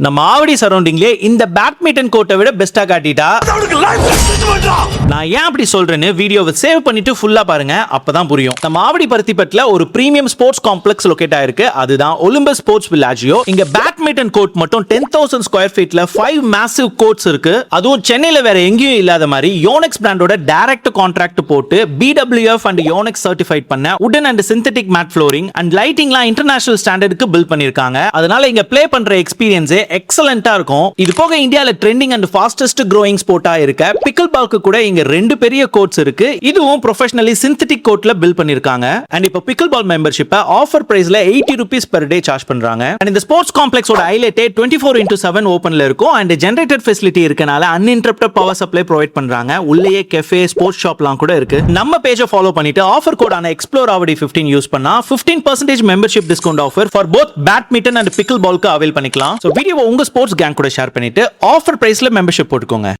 நம்ம ஆவடி சரௌண்டிங்லயே இந்த பேட்மிண்டன் கோர்ட்டை விட பெஸ்டா காட்டிட்டா நான் ஏன் அப்படி சொல்றேன்னு வீடியோவை சேவ் பண்ணிட்டு ஃபுல்லா பாருங்க, அப்பதான் புரியும். நம்ம ஆவடி பருத்திப்பட்டுல ஒரு பிரீமியம் ஸ்போர்ட்ஸ் காம்ப்ளெக்ஸ் லொகேட் ஆயிருக்கு. அதுதான் ஒலிம்பஸ் ஸ்போர்ட்ஸ் வில்லாஜியோ. இங்க பேட்மிண்டன் கோர்ட் மட்டும் 10,000 ஸ்கொயர் ஃபீட்ல 5 மேசிவ் கோர்ட்ஸ் இருக்கு. அதுவும் சென்னையில வேற எங்கேயும் இல்லாத மாதிரி யோனெக்ஸ் பிராண்டோட டைரக்ட் கான்ட்ராக்ட் போட்டு BWF அண்ட் யோனெக்ஸ் சர்டிஃபைட் பண்ண உடன் and synthetic mat flooring and லைட்டிங்லாம் இன்டர்நேஷனல் ஸ்டாண்டர்டுக்கு பில்ட் பண்ணிருக்காங்க. அதனால இங்க ப்ளே பண்ற எக்ஸ்பீரியன்ஸே எக்ஸலென்ட்டா இருக்கும். இது போக இந்தியால ட்ரெண்டிங் அண்ட் ஃபாஸ்டஸ்ட் growing ஸ்போர்ட்டா இருக்க பிக்கிள் பால்க்கு கூட இங்க 2 பெரிய கோர்ட்ஸ் இருக்கு. இதுவும் ப்ரொஃபஷனலி சிந்தெடிக் கோர்ட்ல பில்ட் பண்ணிருக்காங்க. அண்ட் இப்போ பிக்கிள் பால் மெம்பர்ஷிப்பை ஆஃபர் பிரைஸ்ல 80 ரூபீஸ் per day சார்ஜ் பண்றாங்க. அண்ட் இந்த ஸ்போர்ட்ஸ் காம்ப்ளெக்ஸோட ஹைலைட்டே 24x7 ஓபன்ல இருக்கும். அண்ட் ஜெனரேட்டர் ஃபெசிலிட்டி இருக்கனால அன்இன்டரப்டட் பவர் சப்ளை ப்ரொவைட் பண்றாங்க. உள்ளேயே கெஃபே, ஸ்போர்ட்ஸ் ஷாப்லாம் கூட இருக்கு. நம்ம பேஜை ஃபாலோ பண்ணிட்டு ஆஃபர் கோடான எக்ஸ்ப்ளோர் ஆவடி 15 யூஸ் பண்ணா 15% membership discount offer for both badminton and pickle பால்க்கு அவைல் பண்ணிக்கலாம். சோ வீடியோவை உங்க ஸ்போர்ட்ஸ் கேங் கூட ஷேர் பண்ணிட்டு ஆஃபர் பிரைஸ்ல மெம்பர்ஷிப் போட்டுக்கோங்க.